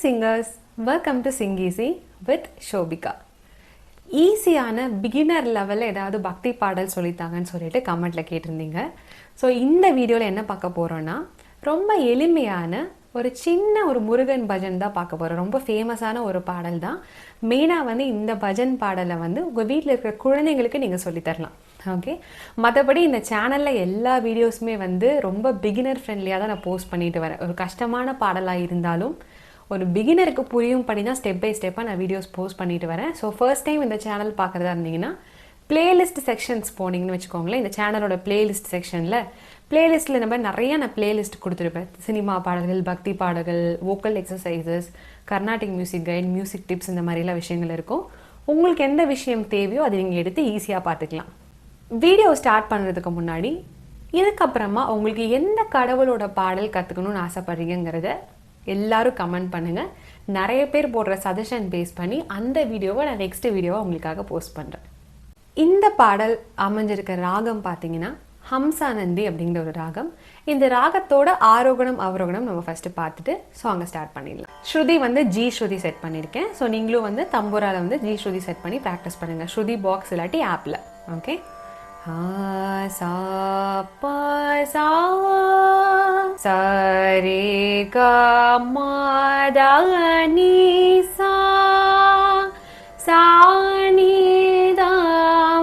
singers, welcome to Sing Easy with Shobika. ஈஸியான beginner லெவலில் ஏதாவது பக்தி பாடல் சொல்லித்தாங்கன்னு சொல்லிட்டு கமெண்ட்டில் கேட்டிருந்தீங்க. ஸோ இந்த வீடியோவில் என்ன பார்க்க போகிறோன்னா, ரொம்ப எளிமையான ஒரு சின்ன ஒரு முருகன் பஜன் தான் பார்க்க போகிறோம். ரொம்ப ஃபேமஸான ஒரு பாடல் தான். மெயினாக இந்த பஜன் பாடலை உங்கள் வீட்டில் இருக்கிற குழந்தைங்களுக்கு நீங்கள் சொல்லித்தரலாம். ஓகே, மற்றபடி இந்த சேனலில் எல்லா வீடியோஸுமே ரொம்ப பிகினர் ஃப்ரெண்ட்லியாக தான் நான் போஸ்ட் பண்ணிட்டு வரேன். ஒரு கஷ்டமான பாடலாக இருந்தாலும் ஒரு பிகினருக்கு புரியும் படி தான் ஸ்டெப் பை ஸ்டெப்பாக நான் வீடியோஸ் போஸ்ட் பண்ணிட்டு வரேன். ஸோ ஃபர்ஸ்ட் டைம் இந்த சேனல் பார்க்குறதா இருந்தீங்கன்னா பிளேலிஸ்ட் செக்ஷன்ஸ் போனீங்கன்னு வச்சுக்கோங்களேன். இந்த சேனலோட பிளேலிஸ்ட் செக்ஷனில் பிளேலிஸ்ட்டில் நான் பிளேலிஸ்ட் கொடுத்துருப்பேன். சினிமா பாடல்கள், பக்தி பாடல்கள், vocal exercises, Carnatic music guide, music tips, இந்த மாதிரிலாம் விஷயங்கள் இருக்கும். உங்களுக்கு எந்த விஷயம் தேவையோ அதை நீங்கள் எடுத்து ஈஸியாக பார்த்துக்கலாம். வீடியோ ஸ்டார்ட் பண்ணுறதுக்கு முன்னாடி இதுக்கப்புறமா உங்களுக்கு எந்த கடவுளோட பாடல் கற்றுக்கணும்னு ஆசைப்படுறீங்கிறத எல்லாரும் கமெண்ட் பண்ணுங்கள். நிறைய பேர் போடுற சஜஷன் பேஸ் பண்ணி அந்த வீடியோவை நான் நெக்ஸ்ட் வீடியோவை உங்களுக்காக போஸ்ட் பண்ணுறேன். இந்த பாடல் அமைஞ்சிருக்க ராகம் பார்த்தீங்கன்னா ஹம்சானந்தி அப்படிங்கிற ஒரு ராகம். இந்த ராகத்தோட ஆரோகணம் அவரோகணம் நம்ம ஃபர்ஸ்ட் பார்த்துட்டு சாங்கை ஸ்டார்ட் பண்ணிடலாம். ஸ்ருதி ஜி ஸ்ருதி செட் பண்ணியிருக்கேன். ஸோ நீங்களும் தம்பூரால ஜி ஸ்ருதி செட் பண்ணி ப்ராக்டிஸ் பண்ணுங்கள். ஸ்ருதி பாக்ஸ் இல்லாட்டி ஆப்பில். ஓகே, சா பா சா சா ரே க மா த நீ சா சா நீ த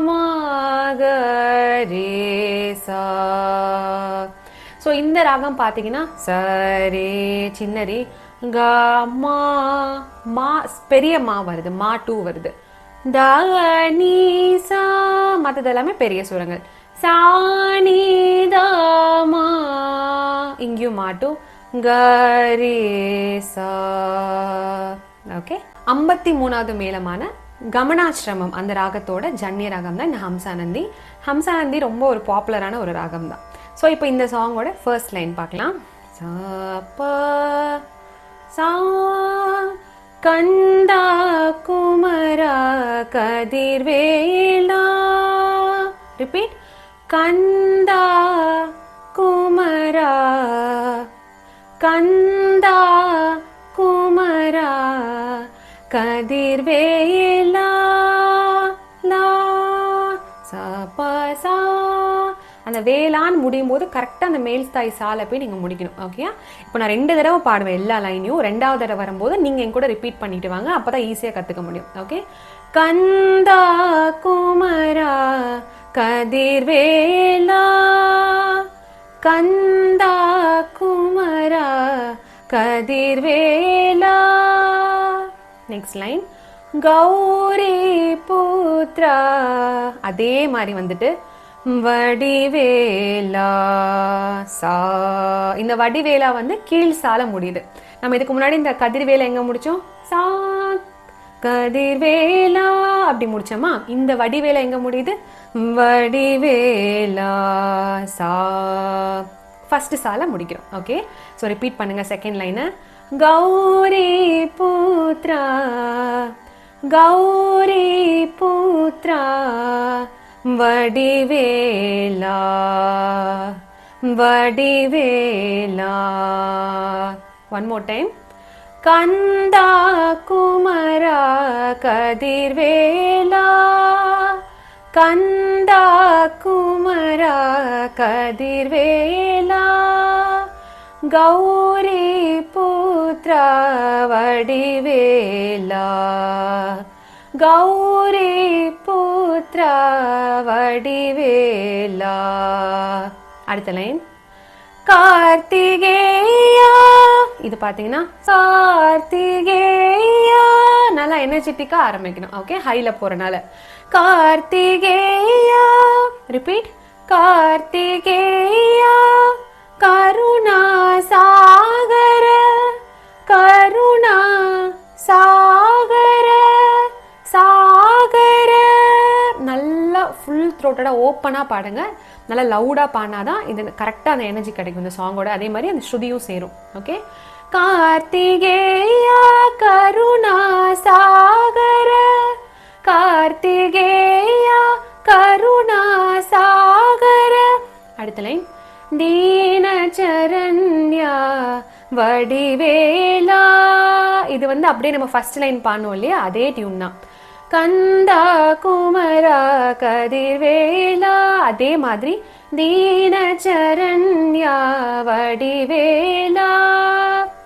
மா க ரே சா. ஸோ இந்த ராகம் பார்த்தீங்கன்னா சரே சின்ன ரே, க மா மா பெரிய மா வருது, மா 2 வருது, த நீ சா மற்றது எல்லாமே பெரிய சுரங்கள், சா நீ த மா இங்கேயும் மா 2, க ரே சா. ஓகே, 53வது மேளமான கமனாசிரமம் அந்த ராகத்தோட ஜன்னிய ராகம் தான் இந்த ஹம்சானந்தி. ஹம்சானந்தி ரொம்ப ஒரு பாப்புலரான ஒரு ராகம் தான். ஸோ இப்போ இந்த சாங்கோட ஃபர்ஸ்ட் லைன் பார்க்கலாம். சா பா சா கந்தா குமரா கதிர்வேலா. ரிப்பீட், கந்தா குமரா கந்தா குமரா கதிர்வேலா லா சா பா சா. அந்த வேளான்னு முடியும் போது கரெக்டாக அந்த மேல் ஸ்தாய் சாலை போய் நீங்கள் முடிக்கணும். ஓகே, இப்போ நான் 2 தடவை பாடுவேன் எல்லா லைனையும். 2வது தடவை வரும்போது நீங்கள் என் கூட ரிப்பீட் பண்ணிட்டு வாங்க. அப்போ தான் ஈஸியாக கற்றுக்க முடியும். Okay, Kanda Kumara Kathirvela Kanda Kumara Kathirvela. Next line, Gauri Putra. அதே மாதிரி வடிவேலா சா. இந்த வடிவேலா கீழ் சால முடியுது. நம்ம இதுக்கு முன்னாடி இந்த கதிர்வேலா எங்க முடிச்சோம்? சா கதிர்வேலா அப்படி முடிச்சோமா? இந்த வடிவேலா எங்க முடியுது? வடிவேலா சா ஃபர்ஸ்ட் சால முடிக்கிறோம். ஓகே, ஸோ ரிப்பீட் பண்ணுங்க செகண்ட் லைனை. Gauri Putra Gauri Putra Vadivela Vadivela. One more time. Kanda Kumara Kathirvela Kanda Kumara Kathirvela Gauri Putra Vadivela Gauri Putra வடிவேலா. அடுத்த லைன், கார்த்திகேயா. இது பார்த்தீங்கன்னா கார்த்திகேயா நல்லா எனர்ஜெட்டிக்கா ஆரம்பிக்கணும். ஓகே, ஹைல போறனால கார்த்திகேயா. ரிப்பீட், கார்த்திகேயா கருணா சாகர கருணா சாகர சாகர. நல்லா ஃபுல் த்ரோட்டடா ஓப்பனா பாடுங்க. நல்லா லவுடா பாடினாதான் இது கரெக்டா அந்த எனர்ஜி கிடைக்கும் இந்த சாங்கோட. அதே மாதிரி அந்த ஸ்ருதியும் சேரும். ஓகே, கார்த்திகேயா கருணா சாகர கார்த்திகேயா கருணா சாகர. அடுத்த லைன், தீனச்சரண்யா வடிவேலா. இது வந்து அப்படியே நம்ம ஃபர்ஸ்ட் லைன் பாடணும் இல்லையா, அதே டியூன் தான். கந்தா குமரா கதிர்வேலா. அதே மாதிரி தீனச்சரண்யா வடிவேலா.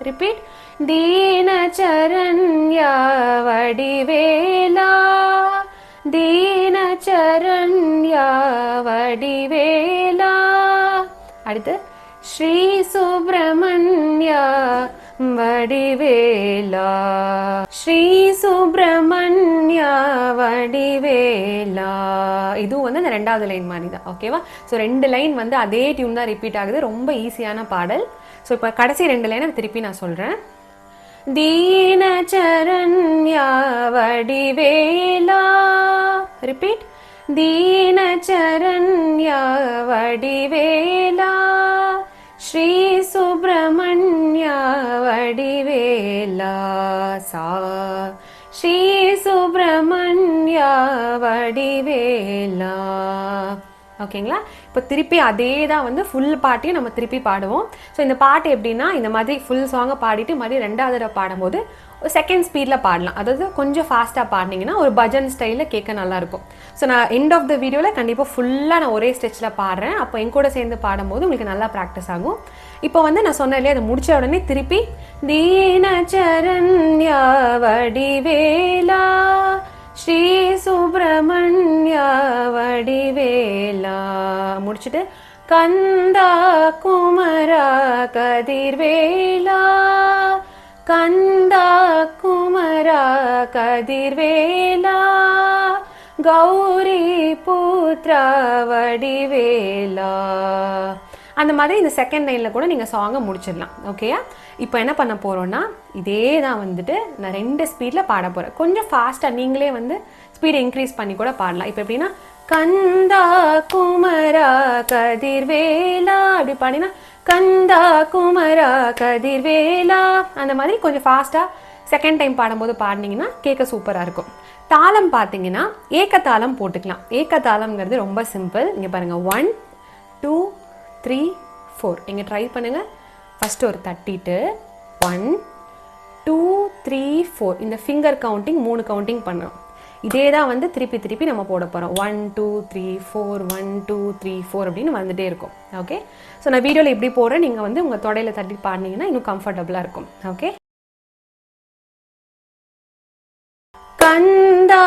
ரிப்பீட். தீனச்சரண்யா வடிவேலா. தீனச்சரண்யா வடிவேலா. அடுத்து ஸ்ரீ சுப்பிரமணியா வடிவேலா. ஸ்ரீ சுப்பிரமணியா வடிவேலா. இதுவும் வந்து அந்த ரெண்டாவது லைன் மாதிரி தான். ஓகேவா? ஸோ 2 லைன் வந்து அதே டியூன் தான் ரிப்பீட் ஆகுது. ரொம்ப ஈஸியான பாடல். ஸோ இப்போ கடைசி 2 லைனை திருப்பி நான் சொல்கிறேன். தீனச்சரண்யா வடிவேலா. ரிப்பீட். தீனச்சரண்யா வடிவேலா. ஸ்ரீ சுப்பிரமணியா வடிவேலா. சா. ஸ்ரீ சுப்பிரமணியா வடிவேலா. ஓகேங்களா? இப்போ திருப்பி அதே தான் வந்து ஃபுல் பாட்டையும் நம்ம திருப்பி பாடுவோம். ஸோ இந்த பாட்டு எப்படின்னா, இந்த மாதிரி ஃபுல் சாங்கை பாடிட்டு மறுபடியும் 2வது தடவை பாடும்போது ஒரு செகண்ட் ஸ்பீடில் பாடலாம். அதாவது கொஞ்சம் ஃபாஸ்ட்டாக பாடினீங்கன்னா ஒரு பஜன் ஸ்டைலில் கேட்க நல்லாயிருக்கும். ஸோ நான் எண்ட் ஆஃப் த வீடியோவில் கண்டிப்பாக ஃபுல்லாக நான் ஒரே ஸ்டெச்சில் பாடுறேன். அப்போ என் கூட சேர்ந்து பாடும்போது உங்களுக்கு நல்லா ப்ராக்டிஸ் ஆகும். இப்போ வந்து நான் சொன்னேன் இல்லையா, அதை முடிச்ச உடனே திருப்பி தீனச்சரண்யா வடிவேலா. ஸ்ரீ சுப்பிரமணியா வடிவேலா. முடிச்சுட்டு கந்தா குமரா கதிர்வேலா. கந்தா குமரா கதிர்வேலா. கௌரி புத்ரா வடிவேலா. அந்த மாதிரி இந்த செகண்ட் லைனில் கூட நீங்கள் சாங்கை முடிச்சிடலாம். ஓகேயா? இப்போ என்ன பண்ண போகிறோன்னா, இதே தான் வந்துட்டு நான் 2 ஸ்பீடில் பாட போகிறேன். கொஞ்சம் ஃபாஸ்ட்டாக நீங்களே வந்து ஸ்பீடை இன்க்ரீஸ் பண்ணி கூட பாடலாம். இப்போ எப்படின்னா, கந்தா குமரா கதிர்வேலா அப்படி பாடினா, கந்தா குமரா கதிர்வேலா. அந்த மாதிரி கொஞ்சம் ஃபாஸ்ட்டாக செகண்ட் டைம் பாடும்போது பாடினீங்கன்னா கேட்க சூப்பராக இருக்கும். தாளம் பார்த்தீங்கன்னா ஏக்கத்தாளம் போட்டுக்கலாம். ஏக்கத்தாளம்ங்கிறது ரொம்ப சிம்பிள். இங்கே பாருங்கள், 1 2 3 4. இங்கே ட்ரை பண்ணுங்கள். ஃபஸ்ட்டு ஒரு தட்டிட்டு 1 2 3 4 இந்த ஃபிங்கர் கவுண்டிங் 3 கவுண்டிங் பண்ணணும். இதே தான் வந்து திருப்பி திருப்பி நம்ம போட போகிறோம். 1 2 3 4 1 2 3 4 அப்படின்னு வந்துட்டே இருக்கும். ஓகே? ஸோ நான் வீடியோவில் எப்படி போடுறேன், நீங்கள் வந்து உங்கள் தொடையில் தட்டி பாடினீங்கன்னா இன்னும் கம்ஃபர்டபுளாக இருக்கும். ஓகே? கந்தா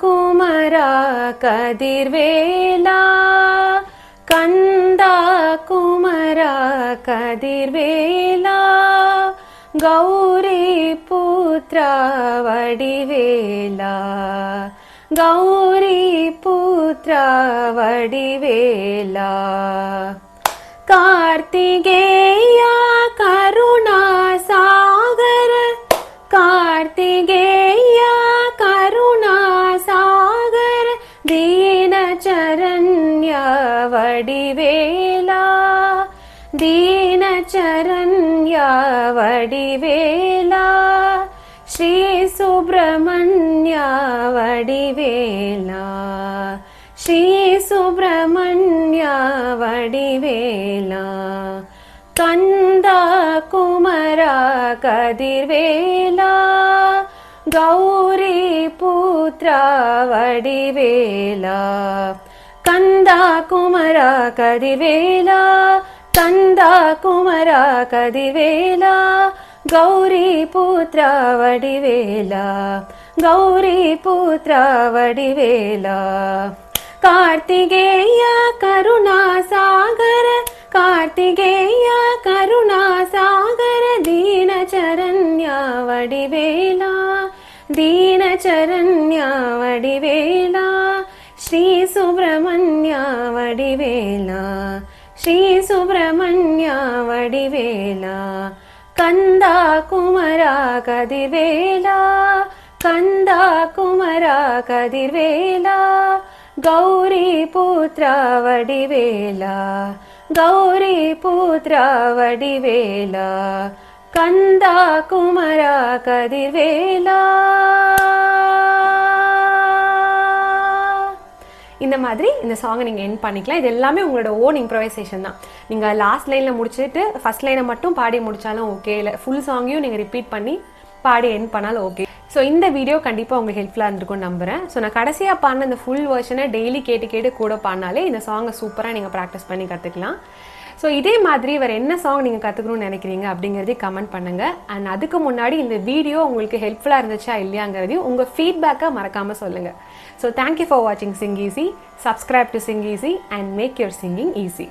குமரா கதிர்வேலா. கந்தா குமரா கதிர்வேலா. கௌரி புத்ரா வடிவேலா. கௌரி புத்ரா வடிவேலா. கார்த்திகேயா கருணா சாகர. கார்த்திகேயா கருணா சாகர. தீனச்சரண்யா வடிவேலா. தீனச்சரண்யா வடிவேலா. ஸ்ரீ சுப்பிரமணியா வடிவேலா. ஸ்ரீ சுப்பிரமணியா வடிவேலா. கந்தா குமரா கதிர்வேலா. கௌரி புத்ரா வடிவேலா. கந்தா குமரா கதிர்வேலா. கந்தா குமரா கதிர்வேலா. கௌரி புத்ரா வடிவேலா. கௌரி புத்ரா வடிவேலா. கார்த்திகேயா கருணா சாகர. கார்த்திகேயா கருணா சாகர. தீனச்சரண்யா வடிவேலா. தீனச்சரண்யா வடிவேலா. ஸ்ரீ சுப்பிரமணியா வடிவேலா. ஸ்ரீ சுப்பிரமணியா வடிவேலா. கந்தா குமரா கதிர்வேலா. கந்தா குமரா கதிர்வேலா. கௌரி புத்ரா வடிவேலா. கௌரி புத்ரா வடிவேலா. கந்தா குமரா கதிர்வேலா. இந்த மாதிரி இந்த சாங்கை நீங்கள் எண்ட் பண்ணிக்கலாம். இது எல்லாமே உங்களோட ஓன் இம்ப்ரவைசேஷன் தான். நீங்கள் லாஸ்ட் லைனில் முடிச்சுட்டு ஃபர்ஸ்ட் லைனை மட்டும் பாடி முடித்தாலும் ஓகே, இல்லை ஃபுல் சாங்கையும் நீங்கள் ரிப்பீட் பண்ணி பாடி எண்ட் பண்ணாலும் ஓகே. ஸோ இந்த வீடியோ கண்டிப்பாக உங்களுக்கு ஹெல்ப்ஃபுல்லாக இருந்திருக்கும்னு நம்புகிறேன். ஸோ நான் கடைசியாக பாடின இந்த ஃபுல் வெர்ஷனை டெய்லி கேட்டு கூட பாடினாலே இந்த சாங்கை சூப்பராக நீங்கள் ப்ராக்டிஸ் பண்ணி கற்றுக்கலாம். ஸோ இதே மாதிரி வேறு என்ன சாங் நீங்கள் கற்றுக்கணும்னு நினைக்கிறீங்க அப்படிங்கிறதையும் கமெண்ட் பண்ணுங்கள். அண்ட் அதுக்கு முன்னாடி இந்த வீடியோ உங்களுக்கு ஹெல்ப்ஃபுல்லாக இருந்துச்சா இல்லையாங்கிறதையும் உங்கள் ஃபீட்பேக்கை மறக்காமல் சொல்லுங்கள். ஸோ தேங்க்யூ ஃபார் வாட்சிங் Sing Easy. Subscribe to Sing Easy and make your singing easy.